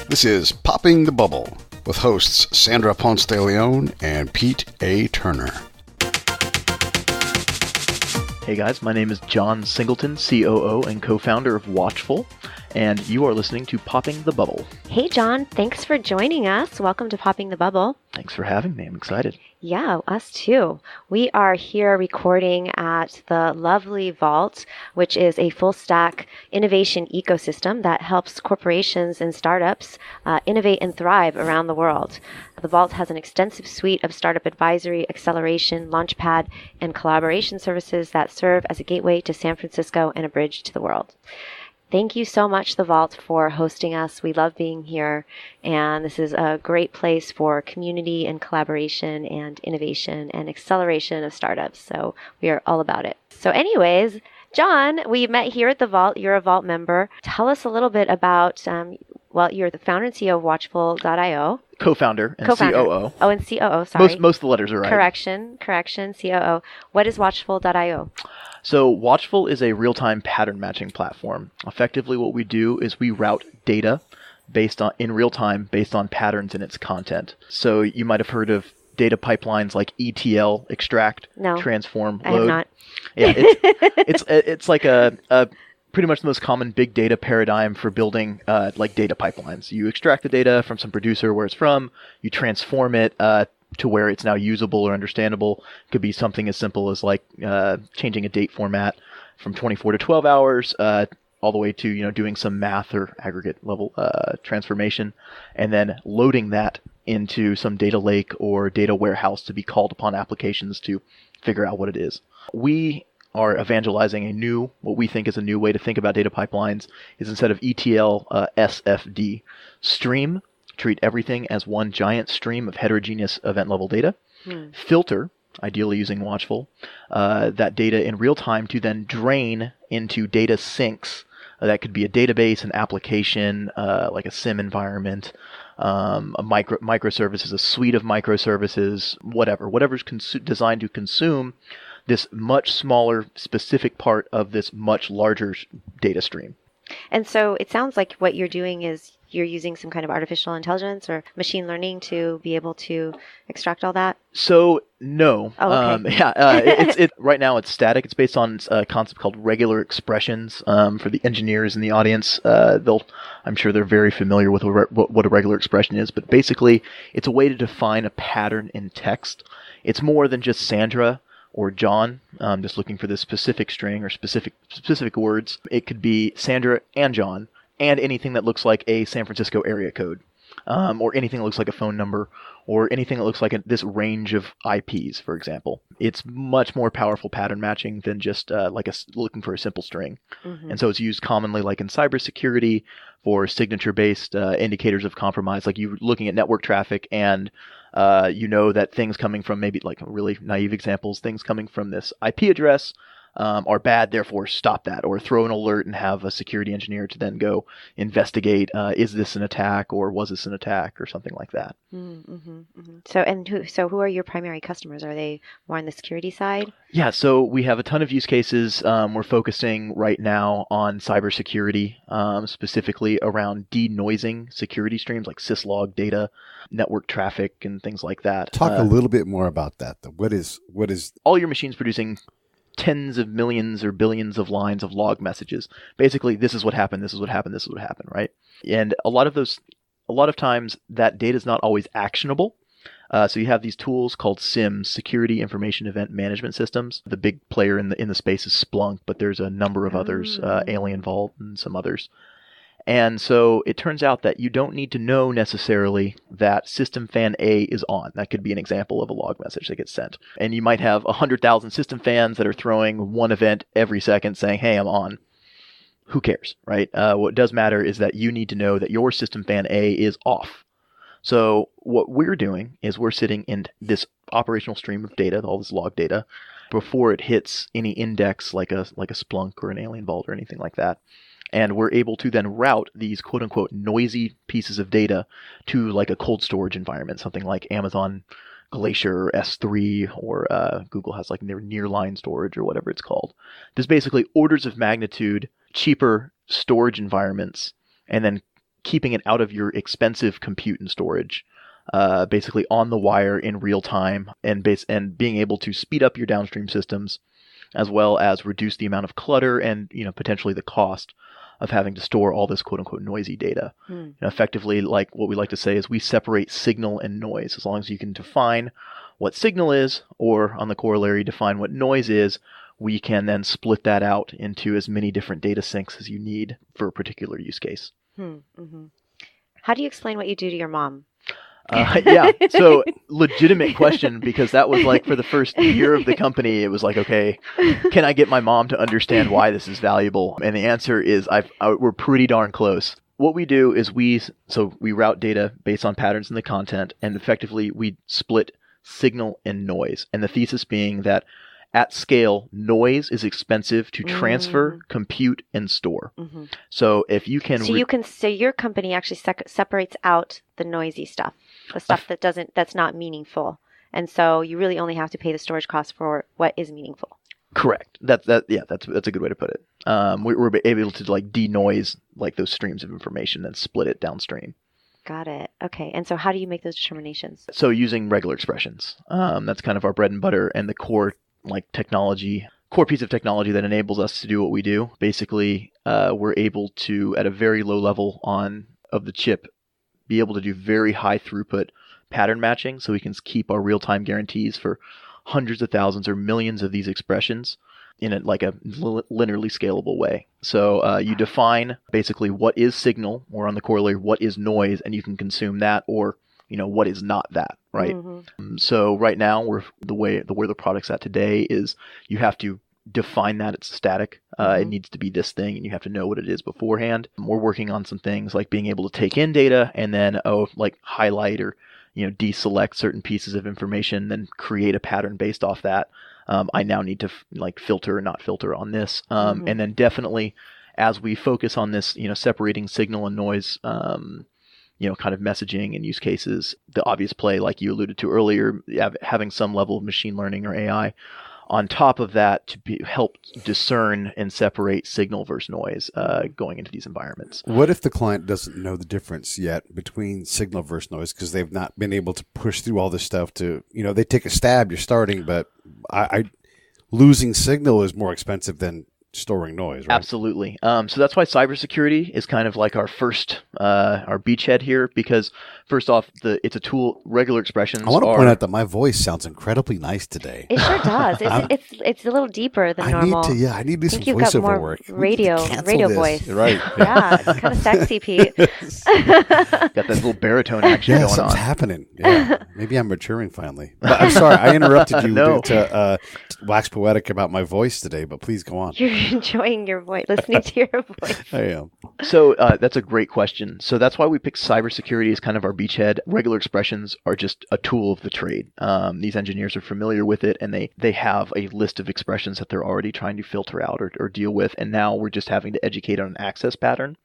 This is Popping the Bubble with hosts Sandra Ponce de Leon and Pete A. Turner. Hey guys, my name is John Singleton, COO and co-founder of Watchful, and you are listening to Popping the Bubble. Hey John, thanks for joining us. Welcome to Popping the Bubble. Thanks for having me. I'm excited. Yeah, us too. We are here recording at the lovely Vault, which is a full stack innovation ecosystem that helps corporations and startups innovate and thrive around the world. The Vault has an extensive suite of startup advisory, acceleration, launchpad, and collaboration services that serve as a gateway to San Francisco and a bridge to the world. Thank you so much, The Vault, for hosting us. We love being here, and this is a great place for community and collaboration and innovation and acceleration of startups, so we are all about it. So anyways, John, we met here at The Vault. You're a Vault member. Tell us a little bit about, you're the founder and CEO of Watchful IO. Co-founder and COO. Oh, and COO, sorry. Most of the letters are right. Correction, COO. What is Watchful IO? So Watchful is a real-time pattern matching platform. Effectively, what we do is we route data in real time based on patterns in its content. So you might have heard of data pipelines like ETL, extract, transform, load. I have not. Yeah, it's like a pretty much the most common big data paradigm for building like data pipelines. You extract the data from some producer where it's from, you transform it to where it's now usable or understandable. It could be something as simple as like changing a date format from 24 to 12 hours, all the way to doing some math or aggregate level transformation, and then loading that into some data lake or data warehouse to be called upon applications to figure out what it is. We are evangelizing what we think is a new way to think about data pipelines is instead of ETL, SFD, stream. Treat everything as one giant stream of heterogeneous event-level data. Filter, ideally using Watchful, that data in real time to then drain into data sinks. That could be a database, an application, like a SIM environment, a microservices, a suite of microservices, whatever's designed to consume this much smaller specific part of this much larger data stream. And so it sounds like what you're doing is you're using some kind of artificial intelligence or machine learning to be able to extract all that? So, no. Oh, okay. It's right now it's static. It's based on a concept called regular expressions. For the engineers in the audience, I'm sure they're very familiar with what a regular expression is, but basically it's a way to define a pattern in text. It's more than just Sandra or John, just looking for this specific string or specific words. It could be Sandra and John, and anything that looks like a San Francisco area code, or anything that looks like a phone number, or anything that looks like this range of IPs, for example. It's much more powerful pattern matching than just looking for a simple string. Mm-hmm. And so it's used commonly like in cybersecurity for signature-based indicators of compromise, like you looking at network traffic and that things coming from maybe like really naive examples, things coming from this IP address are bad, therefore stop that, or throw an alert and have a security engineer to then go investigate, is this an attack or was this an attack or something like that. Mm-hmm, mm-hmm. So who are your primary customers? Are they more on the security side? Yeah, so we have a ton of use cases. We're focusing right now on cybersecurity, specifically around denoising security streams like syslog data, network traffic, and things like that. Talk a little bit more about that, though. What is all your machines producing tens of millions or billions of lines of log messages. Basically, this is what happened, this is what happened, this is what happened, right? And a lot of times that data is not always actionable. So you have these tools called SIEMs, Security Information Event Management Systems. The big player in the space is Splunk, but there's a number of others, Alien Vault and some others. And so it turns out that you don't need to know necessarily that system fan A is on. That could be an example of a log message that gets sent. And you might have 100,000 system fans that are throwing one event every second saying, hey, I'm on. Who cares, right? What does matter is that you need to know that your system fan A is off. So what we're doing is we're sitting in this operational stream of data, all this log data, before it hits any index like a Splunk or an Alien Vault or anything like that. And we're able to then route these quote-unquote noisy pieces of data to like a cold storage environment, something like Amazon Glacier or S3, or Google has like their nearline storage or whatever it's called. There's basically orders of magnitude cheaper storage environments, and then keeping it out of your expensive compute and storage, basically on the wire in real time, and being able to speed up your downstream systems, as well as reduce the amount of clutter and potentially the cost of having to store all this quote unquote noisy data. Effectively, like what we like to say is we separate signal and noise. As long as you can define what signal is, or on the corollary, define what noise is, we can then split that out into as many different data syncs as you need for a particular use case. How do you explain what you do to your mom? Yeah, so legitimate question, because that was like for the first year of the company, it was like, okay, can I get my mom to understand why this is valuable? And the answer is we're pretty darn close. What we do is we route data based on patterns in the content, and effectively we split signal and noise. And the thesis being that at scale, noise is expensive to transfer, compute, and store. So if you can, so your company actually separates out the noisy stuff, the stuff that's not meaningful, and so you really only have to pay the storage cost for what is meaningful. Correct. That's a good way to put it. We're able to like denoise like those streams of information and split it downstream. Got it. Okay. And so how do you make those determinations? So using regular expressions. That's kind of our bread and butter, and the core piece of technology that enables us to do what we do. Basically, we're able to, at a very low level of the chip, be able to do very high throughput pattern matching, so we can keep our real-time guarantees for hundreds of thousands or millions of these expressions in a linearly scalable way. So you define basically what is signal, or on the corollary, what is noise, and you can consume that, or what is not that, right? So right now, where the product's at today is you have to define that it's static. It needs to be this thing, and you have to know what it is beforehand. We're working on some things like being able to take in data and then highlight or deselect certain pieces of information, then create a pattern based off that. I now need to filter or not filter on this, and then definitely as we focus on this, separating signal and noise. Kind of messaging and use cases, the obvious play, like you alluded to earlier, having some level of machine learning or AI on top of that to help discern and separate signal versus noise going into these environments. What if the client doesn't know the difference yet between signal versus noise, because they've not been able to push through all this stuff to, they take a stab, you're starting, but losing signal is more expensive than storing noise, right? Absolutely. So that's why cybersecurity is kind of like our first, our beachhead here, because first off, it's a tool. Regular expressions. I want to point out that my voice sounds incredibly nice today. It sure does. It's a little deeper than normal. I need to do some voiceover work. Radio voice. Right. Yeah, it's kind of sexy, Pete. Got that little baritone action going on. Something's happening. Yeah, maybe I'm maturing finally. But I'm sorry, I interrupted you to wax poetic about my voice today, but please go on. You're enjoying your voice, listening to your voice. I am. So that's a great question. So that's why we picked cybersecurity as kind of our beachhead. Regular expressions are just a tool of the trade. These engineers are familiar with it, and they have a list of expressions that they're already trying to filter out or deal with, and now we're just having to educate on an access pattern.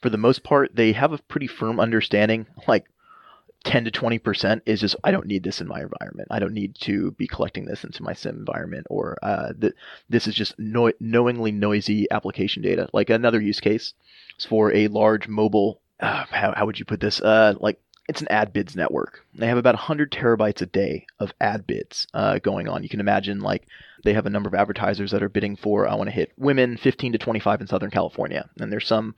For the most part, they have a pretty firm understanding, like 10 to 20% is just, I don't need this in my environment. I don't need to be collecting this into my SIM environment, or this is just knowingly noisy application data. Like another use case is for a large mobile, how would you put this? It's an ad bids network. They have about 100 terabytes a day of ad bids going on. You can imagine they have a number of advertisers that are bidding for, I want to hit women 15 to 25 in Southern California. And there's some,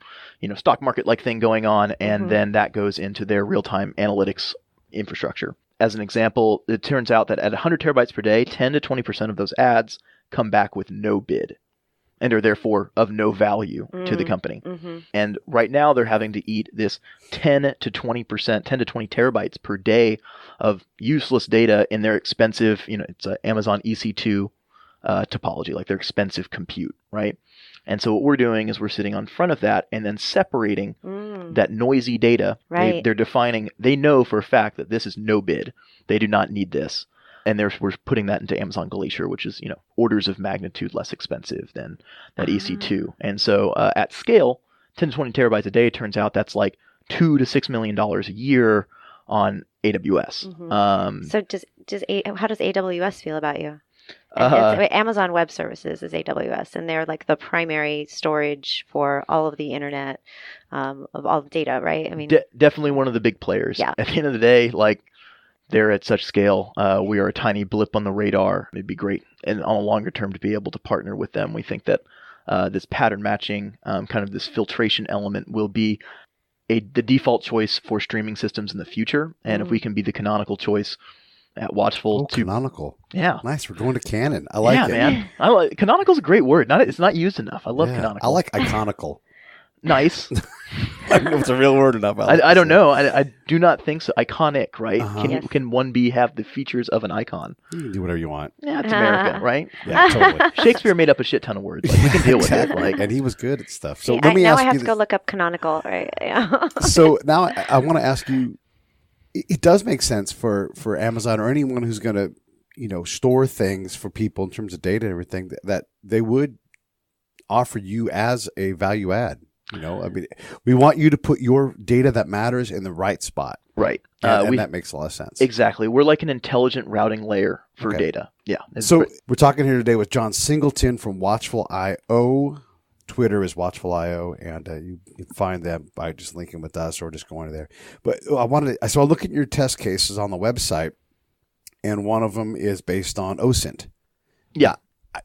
stock market like thing going on. And then that goes into their real-time analytics infrastructure. As an example, it turns out that at 100 terabytes per day, 10 to 20% of those ads come back with no bid, and are therefore of no value to the company. And right now they're having to eat this 10 to 20 terabytes per day of useless data in their expensive, it's a Amazon EC2 topology, like their expensive compute, right? And so what we're doing is we're sitting on front of that and then separating that noisy data. Right. They're defining, they know for a fact that this is no bid. They do not need this. And we're putting that into Amazon Glacier, which is, orders of magnitude less expensive than that EC2. And so at scale, 10 to 20 terabytes a day, turns out that's like $2 to $6 million a year on AWS. So how does AWS feel about you? Amazon Web Services is AWS, and they're like the primary storage for all of the internet, of all the data, right? I mean, definitely one of the big players. Yeah. At the end of the day, like, they're at such scale. We are a tiny blip on the radar. It'd be great, and on a longer term, to be able to partner with them. We think that this pattern matching, kind of this filtration element, will be the default choice for streaming systems in the future. And if we can be the canonical choice at Watchful, canonical. Yeah. Nice. We're going to canon. I like it. Yeah, man. Canonical's a great word. It's not used enough. I love canonical. I like iconical. Nice. I don't know if it's a real word enough. I don't know. I do not think so. Iconic, right? Can one have the features of an icon? You can do whatever you want. Yeah, it's America, right? Yeah, totally. Shakespeare made up a shit ton of words. Like, we can deal with it. Like, and he was good at stuff. So See, let me now ask I have you to go look up canonical, right? Yeah. So now I want to ask you. It does make sense for Amazon or anyone who's going to, store things for people in terms of data and everything that they would offer you as a value add. I mean, we want you to put your data that matters in the right spot. Right. And that makes a lot of sense. Exactly. We're like an intelligent routing layer for data. Yeah. So we're talking here today with John Singleton from Watchful IO. Twitter is Watchful IO, and you can find them by just linking with us or just going to there. But so I look at your test cases on the website, and one of them is based on OSINT. Yeah.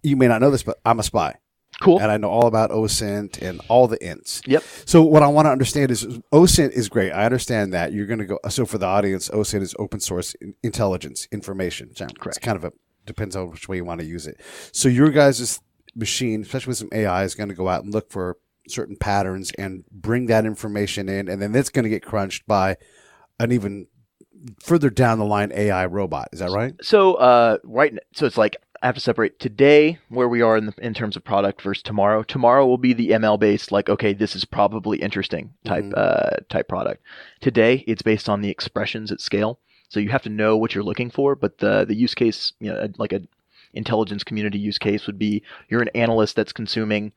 You may not know this, but I'm a spy. Cool. And I know all about OSINT and all the ints. Yep. So what I want to understand is OSINT is great. I understand that. You're going to go. So for the audience, OSINT is open source intelligence information. Correct. It's kind of depends on which way you want to use it. So your guys' machine, especially with some AI, is going to go out and look for certain patterns and bring that information in, and then it's going to get crunched by an even further down the line AI robot. Is that right? So so it's like I have to separate today where we are in terms of product versus tomorrow. Tomorrow will be the ML based, like, okay, this is probably interesting type product. Today it's based on the expressions at scale. So you have to know what you're looking for, but the use case, like a intelligence community use case would be you're an analyst that's consuming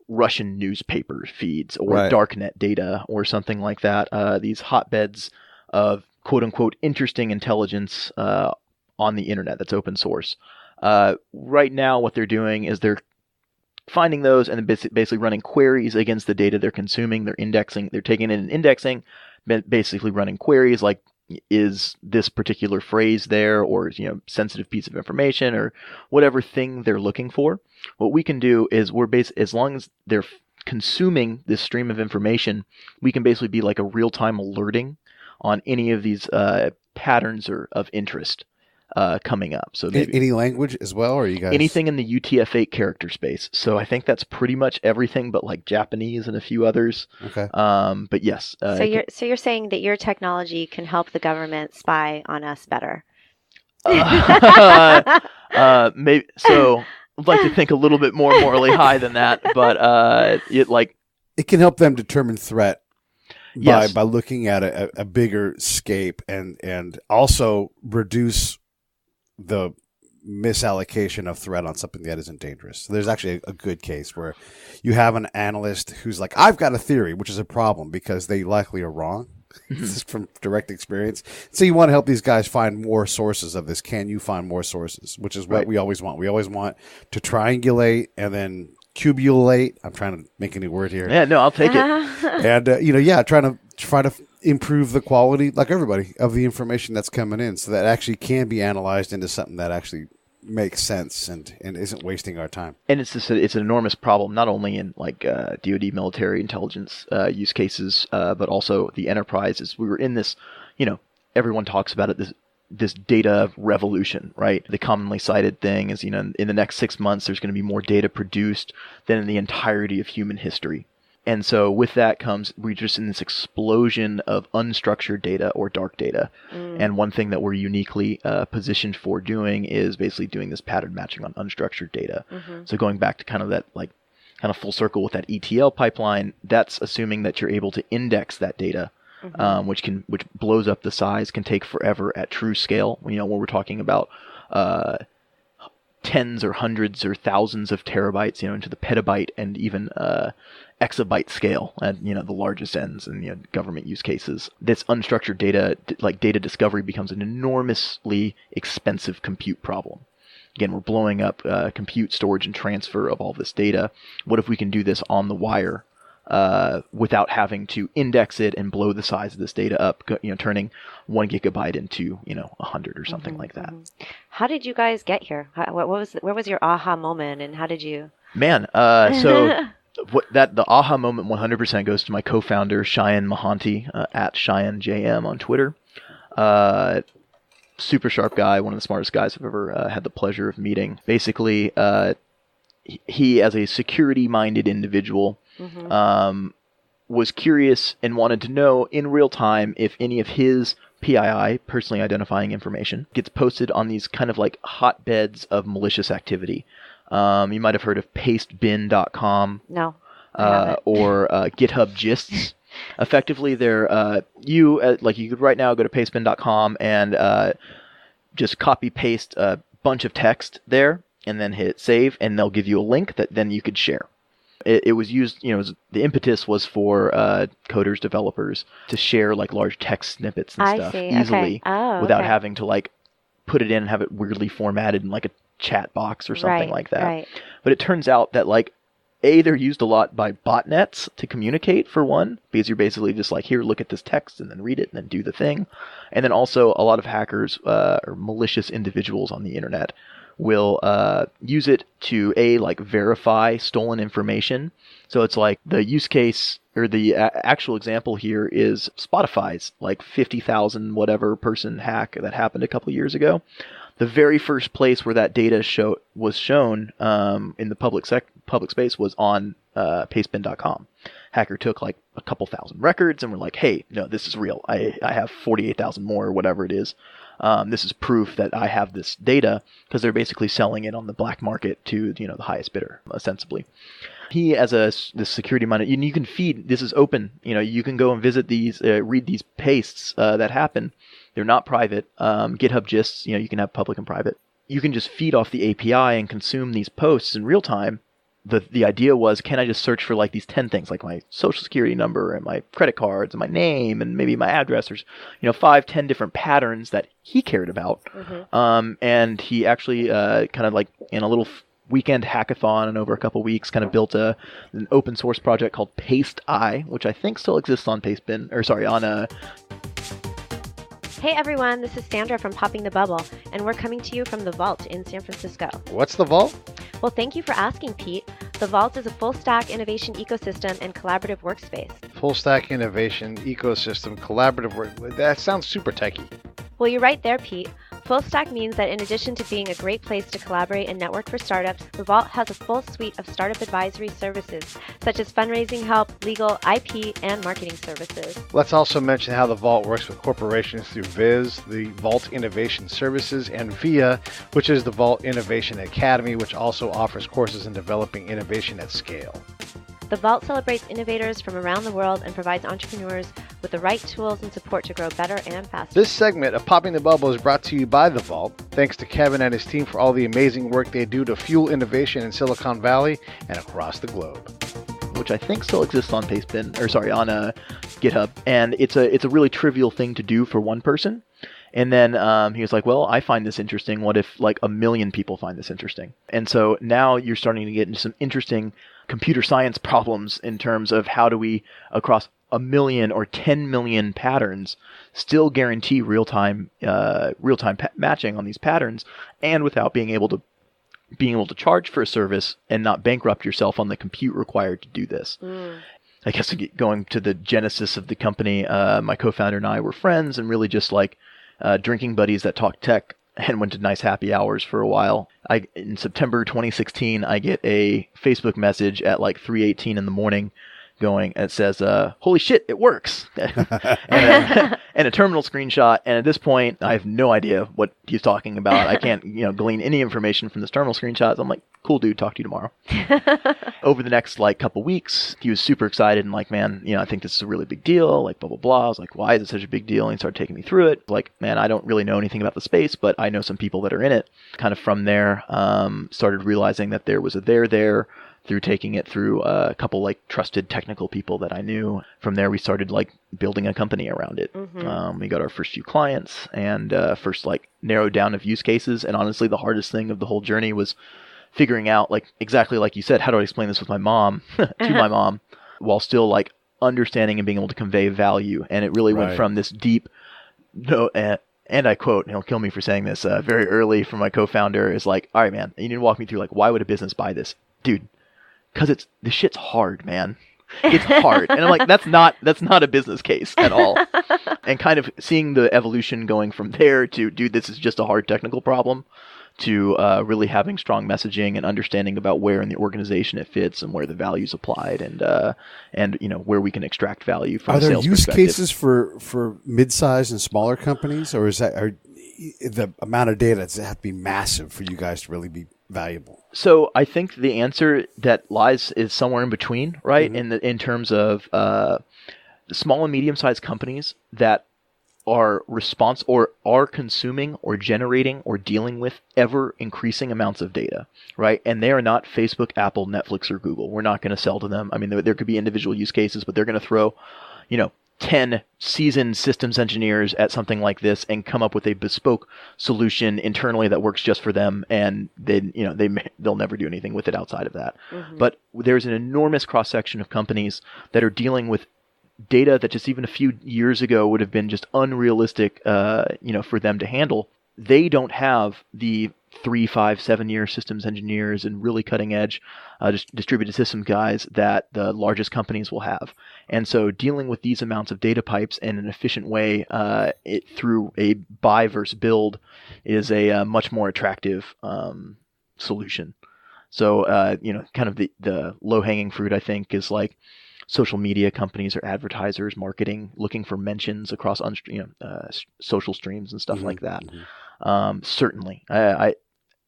Russian newspaper feeds or darknet data or something like that. These hotbeds of quote unquote interesting intelligence on the internet that's open source. Right now, what they're doing is they're finding those and basically running queries against the data they're consuming. They're indexing. They're taking it and indexing, basically running queries like, is this particular phrase there, or sensitive piece of information, or whatever thing they're looking for. What we can do is as long as they're consuming this stream of information, we can basically be like a real-time alerting on any of these patterns of interest coming up. So any language as well, or you guys anything in the UTF-8 character space. So I think that's pretty much everything, but like Japanese and a few others. Okay. But yes. So you're saying that your technology can help the government spy on us better? Maybe so. I'd like to think a little bit more morally high than that, but it can help them determine threat. Yes. By looking at a bigger scape and also reduce the misallocation of threat on something that isn't dangerous. So there's actually a good case where you have an analyst who's like, I've got a theory, which is a problem because they likely are wrong. This is from direct experience. So you want to help these guys find more sources of this. Can you find more sources? Which is what we always want. We always want to triangulate and then cubulate. I'm trying to make a new word here. Yeah, no, I'll take it. And try to improve the quality, like everybody, of the information that's coming in, so that actually can be analyzed into something that actually makes sense and isn't wasting our time. And it's an enormous problem, not only in like DoD military intelligence use cases, but also the enterprises. We were in this, everyone talks about it, this data revolution, right? The commonly cited thing is, in the next 6 months, there's going to be more data produced than in the entirety of human history. And so with that comes, we're just in this explosion of unstructured data or dark data. And one thing that we're uniquely positioned for doing is basically doing this pattern matching on unstructured data. So going back to kind of full circle with that ETL pipeline, that's assuming that you're able to index that data, which blows up the size, can take forever at true scale. When we're talking about tens or hundreds or thousands of terabytes, into the petabyte and even exabyte scale at the largest ends and government use cases. This unstructured data, like data discovery, becomes an enormously expensive compute problem. again, we're blowing up compute, storage, and transfer of all this data. What if we can do this on the wire without having to index it and blow the size of this data up, turning 1 gigabyte into, 100 or something like that. How did you guys get here? Where was your aha moment, and how did you? Man, so the aha moment 100% goes to my co-founder, Cheyenne Mahanti, at CheyenneJM on Twitter. Super sharp guy, one of the smartest guys I've ever had the pleasure of meeting. Basically, he, as a security-minded individual, was curious and wanted to know in real time if any of his PII, personally identifying information, gets posted on these kind of like hotbeds of malicious activity. You might have heard of pastebin.com. No. Or GitHub Gists. Effectively, they're you could right now go to pastebin.com and just copy paste a bunch of text there, and then hit save, and they'll give you a link that then you could share. It was used, the impetus was for coders, developers to share like large text snippets and stuff easily without having to like put it in and have it weirdly formatted in like a chat box or something like that. Right. But it turns out that like they're used a lot by botnets to communicate, for one, because you're basically just like, here, look at this text and then read it and then do the thing. And then also a lot of hackers or malicious individuals on the internet will use it to verify stolen information. So it's like the use case or the actual example here is Spotify's like 50,000 whatever person hack that happened a couple years ago. The very first place where that data was shown in the public space was on pastebin.com. Hacker took like a couple thousand records and were like, hey, no, this is real. I have 48,000 more or whatever it is. This is proof that I have this data, because they're basically selling it on the black market to the highest bidder, ostensibly. He, as this security minded, you can feed. This is open. You can go and visit these, read these pastes that happen. They're not private. GitHub Gists, you can have public and private. You can just feed off the API and consume these posts in real time. The idea was, can I just search for like these 10 things, like my social security number and my credit cards and my name and maybe my address, or 5-10 different patterns that he cared about. And he actually kind of like in a little weekend hackathon and over a couple weeks kind of built an open source project called PasteI, which I think still exists on Hey everyone, this is Sandra from Popping the Bubble, and we're coming to you from The Vault in San Francisco. What's The Vault? Well, thank you for asking, Pete. The Vault is a full-stack innovation ecosystem and collaborative workspace. Full-stack innovation ecosystem, collaborative work. That sounds super techy. Well, you're right there, Pete. Full stack means that in addition to being a great place to collaborate and network for startups, The Vault has a full suite of startup advisory services, such as fundraising help, legal, IP, and marketing services. Let's also mention how The Vault works with corporations through Viz, the Vault Innovation Services, and VIA, which is the Vault Innovation Academy, which also offers courses in developing innovation at scale. The Vault celebrates innovators from around the world and provides entrepreneurs with the right tools and support to grow better and faster. This segment of Popping the Bubble is brought to you by The Vault. Thanks to Kevin and his team for all the amazing work they do to fuel innovation in Silicon Valley and across the globe. Which I think still exists on GitHub, and it's a really trivial thing to do for one person. And then he was like, well, I find this interesting. What if like 1 million people find this interesting? And so now you're starting to get into some interesting computer science problems in terms of how do we, across 1 million or 10 million patterns, still guarantee real-time matching on these patterns, and without being able to charge for a service and not bankrupt yourself on the compute required to do this. I guess going to the genesis of the company, my co-founder and I were friends and really just like drinking buddies that talked tech, and went to nice happy hours for a while. In September 2016, I get a Facebook message at like 3:18 in the morning it says, holy shit, it works. and a terminal screenshot. And at this point, I have no idea what he's talking about. I can't, glean any information from this terminal screenshot. So I'm like, cool, dude, talk to you tomorrow. Over the next couple weeks, he was super excited and like, man, I think this is a really big deal, like blah, blah, blah. I was like, why is it such a big deal? And he started taking me through it. Like, man, I don't really know anything about the space, but I know some people that are in it. Kind of from there, started realizing that there was a there. through taking it through a couple like trusted technical people that I knew. From there, we started like building a company around it. We got our first few clients and first like narrowed down of use cases. And honestly, the hardest thing of the whole journey was figuring out, like exactly like you said, how do I explain this with my mom to my mom while still like understanding and being able to convey value. And it really went from this deep, and I quote, and he'll kill me for saying this, very early from my co-founder is like, all right, man, you need to walk me through like, why would a business buy this? Dude, because this shit's hard, man. It's hard. And I'm like, that's not a business case at all. And kind of seeing the evolution going from there to, dude, this is just a hard technical problem, to really having strong messaging and understanding about where in the organization it fits and where the value's applied and you know where we can extract value from a sales perspective. Are there use cases for mid-sized and smaller companies, or is that the amount of data does it have to be massive for you guys to really be valuable? So I think the answer that lies is somewhere in between, right? In terms of small and medium-sized companies that are consuming or generating or dealing with ever increasing amounts of data, right? And they are not Facebook, Apple, Netflix, or Google. We're not going to sell to them. I mean, there could be individual use cases, but they're going to throw, 10 seasoned systems engineers at something like this and come up with a bespoke solution internally that works just for them. And then, they'll never do anything with it outside of that. But there's an enormous cross section of companies that are dealing with data that just even a few years ago would have been just unrealistic, for them to handle. They don't have the 3, 5, 7-year systems engineers and really cutting edge distributed system guys that the largest companies will have. And so dealing with these amounts of data pipes in an efficient way through a buy versus build is a much more attractive solution. So, kind of the low-hanging fruit, I think, is like social media companies or advertisers, marketing, looking for mentions across social streams and stuff like that. Certainly,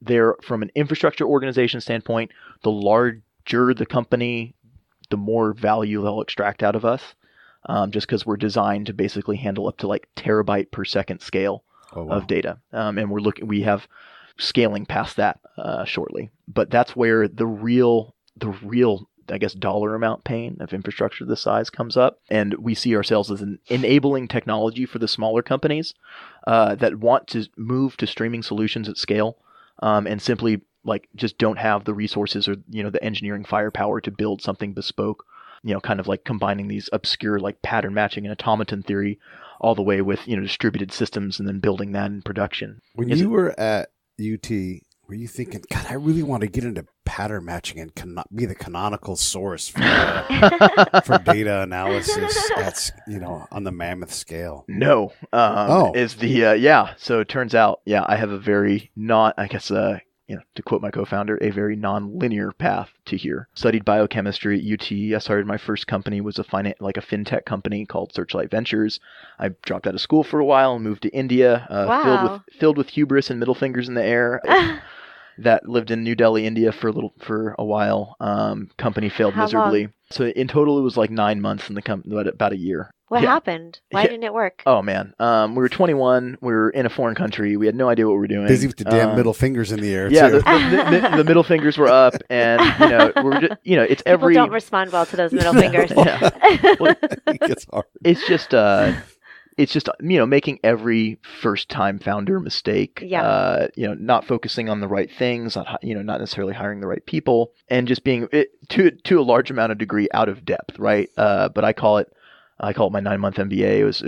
they're from an infrastructure organization standpoint, the larger the company, the more value they'll extract out of us, just because we're designed to basically handle up to like terabyte per second scale of data. And we have scaling past that shortly. But that's where the real, I guess, dollar amount pain of infrastructure this size comes up. And we see ourselves as an enabling technology for the smaller companies that want to move to streaming solutions at scale and simply like just don't have the resources or, the engineering firepower to build something bespoke, kind of like combining these obscure like pattern matching and automaton theory all the way with, distributed systems and then building that in production. When you were at UT, were you thinking, God, I really want to get into pattern matching and be the canonical source for data analysis at, on the mammoth scale? No. Is the, So it turns out, I have a very to quote my co-founder, a very non-linear path to here. Studied biochemistry at UT. I started my first company was a fintech company called Searchlight Ventures. I dropped out of school for a while and moved to India, filled with hubris and middle fingers in the air. That lived in New Delhi, India for a while. Company failed miserably. Long? So in total, it was like 9 months in the company, about a year. What happened? Why didn't it work? Oh man, we were 21. We were in a foreign country. We had no idea what we were doing. Busy with the damn middle fingers in the air. Yeah, too. The middle fingers were up, and we're just, it's every. People don't respond well to those middle fingers. Well, It gets hard. it's just making every first time founder mistake. Not focusing on the right things, not necessarily hiring the right people, and just being to a large amount of degree out of depth, right? But I call it my 9-month MBA. It was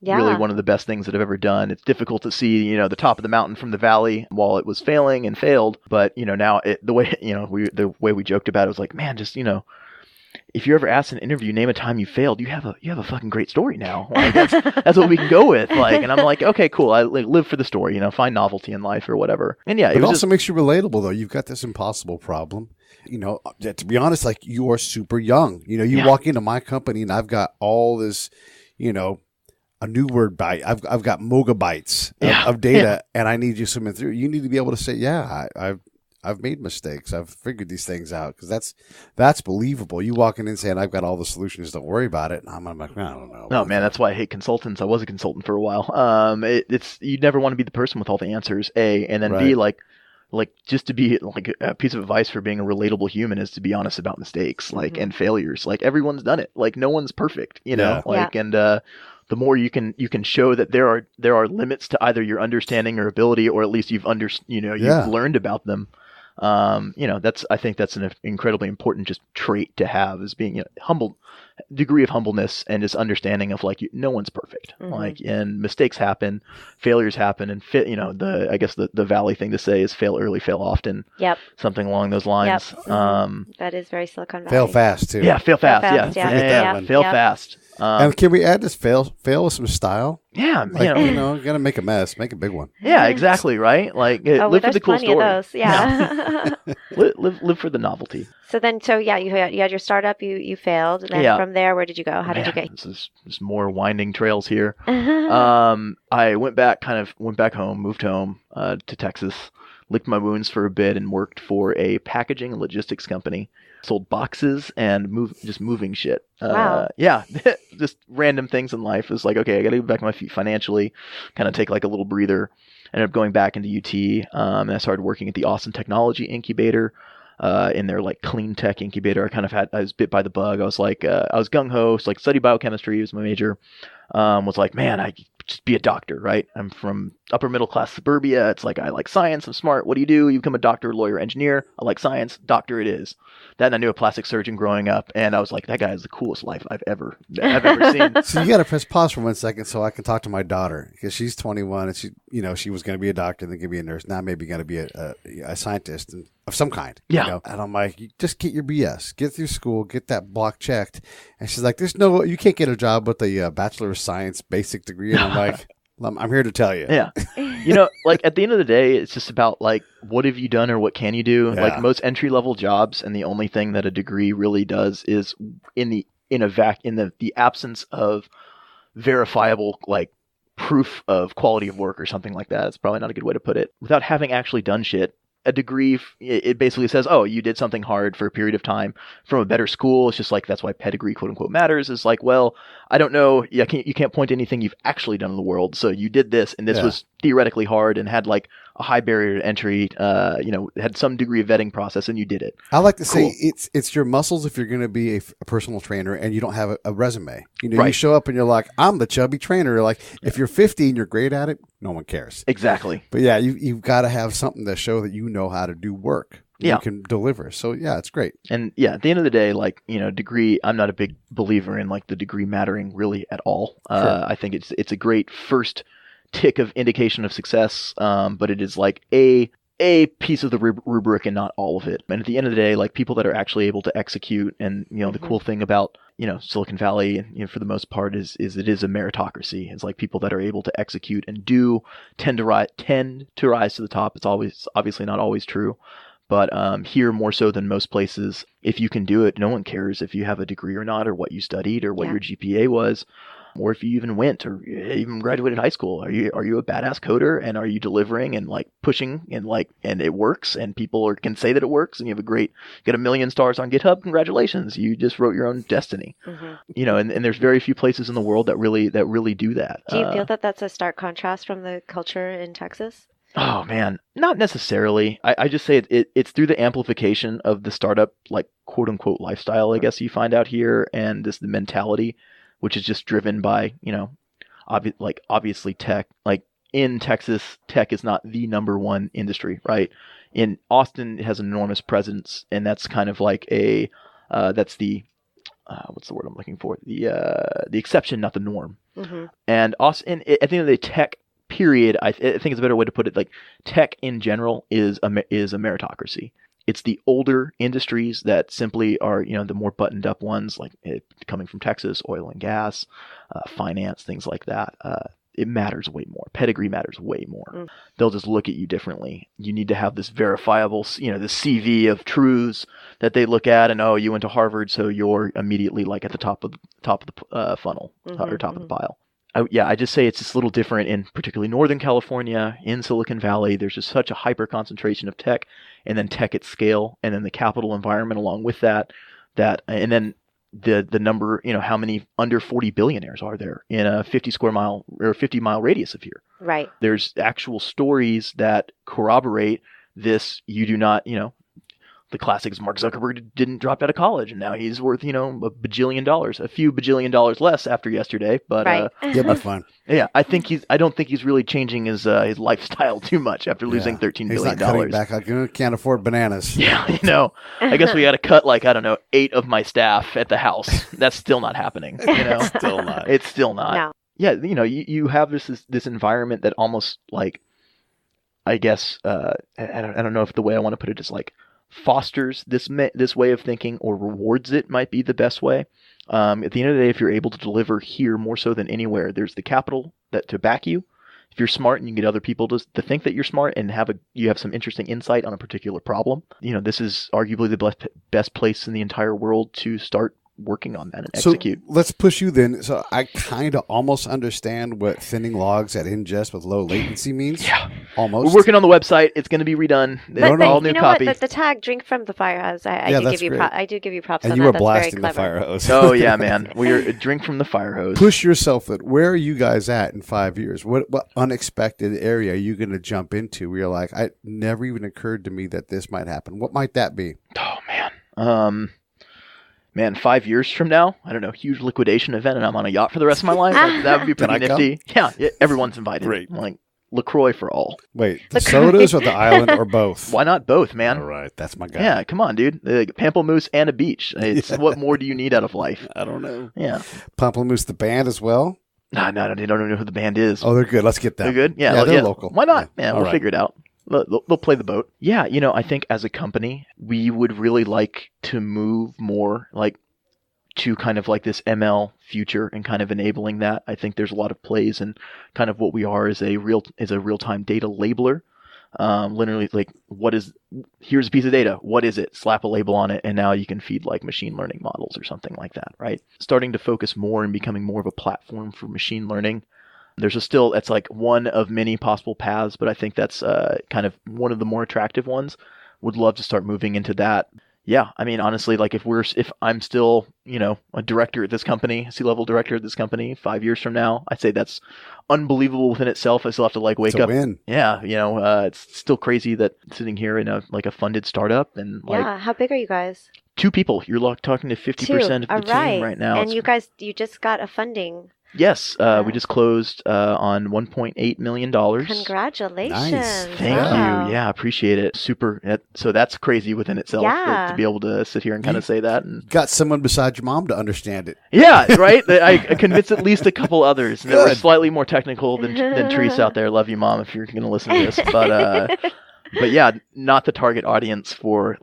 really one of the best things that I've ever done. It's difficult to see, the top of the mountain from the valley while it was failing and failed. But, now the way we joked about it was like, man, just, if you're ever asked in an interview, name a time you failed, you have a fucking great story now. Like, that's what we can go with. Like, and I'm like, okay, cool. I live for the story, find novelty in life or whatever. And it also makes you relatable though. You've got this impossible problem. To be honest, like you are super young. You walk into my company and I've got all this, a new word byte. I've got megabytes of data, and I need you swimming through. You need to be able to say, I've made mistakes. I've figured these things out, because that's believable. You walking in saying, I've got all the solutions, don't worry about it. And I'm like, I don't know. No, man, that's why I hate consultants. I was a consultant for a while. You never want to be the person with all the answers, A, and then B, like, like just to be like a piece of advice for being a relatable human is to be honest about mistakes, like and failures. Like everyone's done it. Like no one's perfect, you know. Like and the more you can show that there are limits to either your understanding or ability, or at least you've learned about them. I think that's an incredibly important just trait to have, is being humble, degree of humbleness, and just understanding of like no one's perfect, like, and mistakes happen, failures happen, and I guess the Valley thing to say is fail early, fail often. Yep. Something along those lines. That is very Silicon Valley. Fail fast too. Yeah, fail fast. Fail fast. And can we add this fail with some style? Yeah, like, you gotta make a mess, make a big one. Yeah, exactly, right. Like live for the cool story. Of those. Yeah. live for the novelty. So you had your startup. You failed, and then from there, where did you go? How did you get? There's more winding trails here. I went back home, moved home to Texas, licked my wounds for a bit, and worked for a packaging and logistics company. Sold boxes and moving shit. Wow. Yeah, just random things in life. It's like, okay, I got to get back on my feet financially, kind of take like a little breather. Ended up going back into UT, and I started working at the Austin Technology Incubator, in their like clean tech incubator. I was bit by the bug. I was like, I was gung ho, so like study biochemistry was my major. Was like, man, I just be a doctor, right? I'm from upper middle class suburbia. It's like, I like science. I'm smart. What do? You become a doctor, lawyer, engineer. I like science. Doctor it is. Then I knew a plastic surgeon growing up, and I was like, that guy has the coolest life I've ever seen. So you got to press pause for 1 second so I can talk to my daughter, because she's 21 and she was going to be a doctor and then going to be a nurse. Now maybe going to be a scientist of some kind. Yeah. And I'm like, you just get your BS, get through school, get that block checked. And she's like, you can't get a job with a Bachelor of Science basic degree. And I'm like, I'm here to tell you. Yeah. Like at the end of the day, it's just about like, what have you done or what can you do? Yeah. Like most entry level jobs, and the only thing that a degree really does is in the absence of verifiable like proof of quality of work or something like that. It's probably not a good way to put it. Without having actually done shit, a degree, it basically says, oh, you did something hard for a period of time from a better school. It's just like, that's why pedigree, quote unquote, matters. It's like, well, I don't know. You can't point to anything you've actually done in the world. So you did this, and this was theoretically hard and had like a high barrier to entry, had some degree of vetting process, and you did it. I like to say it's your muscles if you're going to be a personal trainer and you don't have a resume. You show up and you're like, I'm the chubby trainer. You're like, if you're 50 and you're great at it, no one cares. Exactly. But yeah, you've got to have something to show that you know how to do work. You can deliver. So yeah, it's great. And yeah, at the end of the day, like, degree, I'm not a big believer in like the degree mattering really at all. Sure. I think it's a great first tick of indication of success, but it is like a piece of the rubric and not all of it. And at the end of the day, like people that are actually able to execute, and the cool thing about Silicon Valley, for the most part, is it is a meritocracy. It's like people that are able to execute and do tend to rise to the top. It's obviously not always true. But here, more so than most places, if you can do it, no one cares if you have a degree or not, or what you studied, or what your GPA was, or if you even went or even graduated high school. Are you a badass coder, and are you delivering and like pushing and it works, and people can say that it works, and you have get 1 million stars on GitHub? Congratulations, you just wrote your own destiny. Mm-hmm. And there's very few places in the world that really do that. Do you feel that that's a stark contrast from the culture in Texas? Oh man, not necessarily. I just say it's through the amplification of the startup, like quote unquote lifestyle, I guess you find out here, and the mentality, which is just driven by, obviously tech. Like in Texas, tech is not the number one industry, right? In Austin, it has an enormous presence, and that's kind of like that's the what's the word I'm looking for? The exception, not the norm. Mm-hmm. And Austin, at the end of the day, tech. Period. I think it's a better way to put it. Like tech in general is a meritocracy. It's the older industries that simply are, the more buttoned up ones, like coming from Texas, oil and gas, finance, things like that. It matters way more. Pedigree matters way more. Mm. They'll just look at you differently. You need to have this verifiable, the CV of truths that they look at, and you went to Harvard, so you're immediately like at the top of the funnel, or top of the pile. I just say it's just a little different in particularly Northern California, in Silicon Valley. There's just such a hyper concentration of tech, and then tech at scale, and then the capital environment along with that, and then the number, how many under 40 billionaires are there in a 50 mile radius of here? Right. There's actual stories that corroborate this, you do not, the classic is Mark Zuckerberg didn't drop out of college and now he's worth, a bajillion dollars, a few bajillion dollars less after yesterday. But Right. Yeah, but fine. yeah, I don't think he's really changing his lifestyle too much after losing $13 He's billion. not cutting back. I can't afford bananas. Yeah, I guess we got to cut 8 of my staff at the house. That's still not happening. Still not. It's still not. No. Yeah, you have this environment that almost I guess I don't know if the way I want to put it is fosters this way of thinking or rewards it might be the best way. At the end of the day, if you're able to deliver here more so than anywhere, there's the capital to back you. If you're smart and you can get other people to think that you're smart and you have some interesting insight on a particular problem, this is arguably the best place in the entire world to start working on that and execute. So let's push you then. So I kind of almost understand what thinning logs at ingest with low latency means. Yeah. Almost. We're working on the website. It's going to be redone. But All new copy. What? The tag "Drink from the fire hose." I do give you I do give you props and on you that. were That's blasting very the clever. fire hose. Oh yeah, man. We're drink from the fire hose. Push yourself. Where are you guys at in 5 years? What unexpected area are you going to jump into where you're like, it never even occurred to me that this might happen? What might that be? Oh man. Man, 5 years from now, I don't know, huge liquidation event, and I'm on a yacht for the rest of my life. That would be pretty nifty. Yeah, everyone's invited. Great. LaCroix for all. Wait, the sodas or the island or both? Why not both, man? All right, that's my guy. Yeah, come on, dude. Pamplemousse and a beach. What more do you need out of life? I don't know. Yeah. Pamplemousse, the band as well? No, they don't know who the band is. Oh, they're good. Let's get them. They're good? Yeah, they're local. Why not? Yeah, we'll right. figure it out. They'll play the boat. Yeah, I think as a company, we would really like to move more to kind of this ML future and kind of enabling that. I think there's a lot of plays and kind of what we are is a real-time data labeler. Literally here's a piece of data. What is it? Slap a label on it. And now you can feed machine learning models or something like that, right? Starting to focus more and becoming more of a platform for machine learning. That's one of many possible paths, but I think that's kind of one of the more attractive ones. Would love to start moving into that. Yeah, I mean, honestly, if I'm still, a director at this company, C-level director at this company 5 years from now, I'd say that's unbelievable within itself. I still have to wake up. Win. Yeah, it's still crazy that sitting here in a funded startup and Yeah, how big are you guys? 2 people. You're talking to 50% of the team right now. And you just got a funding. Yes, we just closed on $1.8 million. Congratulations. Nice. Thank you. Yeah, appreciate it. Super. So that's crazy within itself to be able to sit here and kind of say that. And got someone besides your mom to understand it. yeah, right? I convinced at least a couple others that were slightly more technical than Teresa out there. Love you, Mom, if you're going to listen to this. But yeah, not the target audience for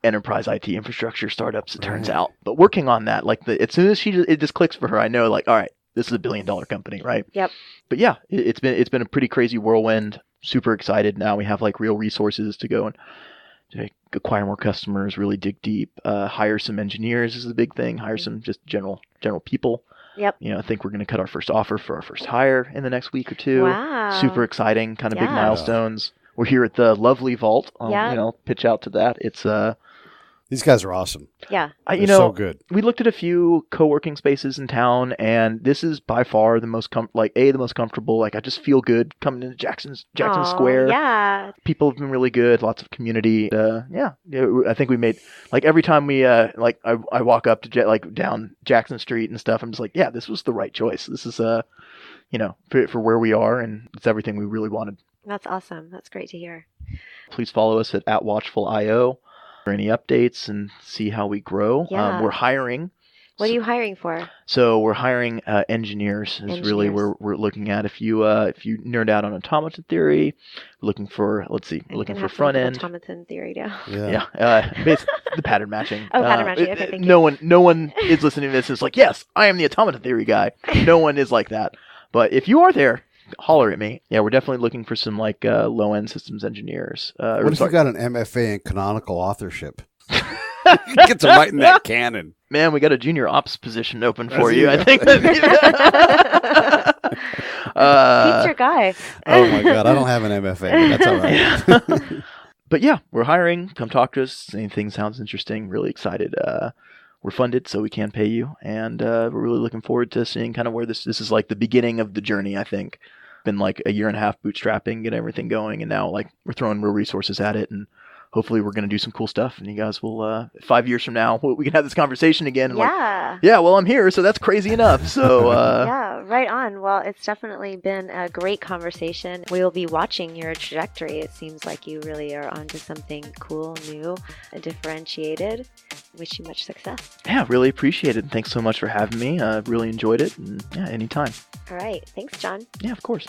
enterprise IT infrastructure startups, it turns out. But working on that, as soon as it just clicks for her, I know all right, this is $1 billion company, right? Yep. But yeah, it's been a pretty crazy whirlwind. Super excited. Now we have real resources to go and to acquire more customers, really dig deep, hire some engineers is the big thing, hire some just general people. Yep. I think we're going to cut our first offer for our first hire in the next week or two. Wow. Super exciting, kind of big milestones. We're here at the lovely Vault. Pitch out to that. It's These guys are awesome. Yeah. They're so good. We looked at a few co-working spaces in town, and this is by far the most the most comfortable. I just feel good coming into Jackson Square. Yeah. People have been really good. Lots of community. Yeah. I think we made every time we I walk up to down Jackson Street and stuff. I'm just yeah, this was the right choice. This is for where we are, and it's everything we really wanted. That's awesome. That's great to hear. Please follow us at Watchful IO for any updates and see how we grow. Yeah. We're hiring. What are you hiring for? So we're hiring engineers. Is really where we're looking at. If you nerd out on automaton theory, we're looking for front end. Automaton theory now. Yeah. The pattern matching. Oh, pattern matching. Okay, thank you. No one is listening to this. Is yes, I am the automaton theory guy. No one is like that. But if you are there, holler at me. Yeah, we're definitely looking for some low end systems engineers. What if you got an MFA in canonical authorship? Get to writing that canon. Man, we got a junior ops position open for you. I think. Pete's your guy. Oh my God, I don't have an MFA. But that's all right. But yeah, we're hiring. Come talk to us. Anything sounds interesting. Really excited. We're funded, so we can pay you, and we're really looking forward to seeing kind of where this is the beginning of the journey. I think been like a year and a half bootstrapping, getting everything going, and now like we're throwing real resources at it, and hopefully we're going to do some cool stuff, and you guys will 5 years from now we can have this conversation again. And well, I'm here, so that's crazy enough. So yeah, right on. Well, it's definitely been a great conversation. We will be watching your trajectory. It seems like you really are onto something cool, new, and differentiated. Wish you much success. Yeah, really appreciate it. Thanks so much for having me. Really enjoyed it. And yeah, anytime. All right. Thanks, John. Yeah, of course.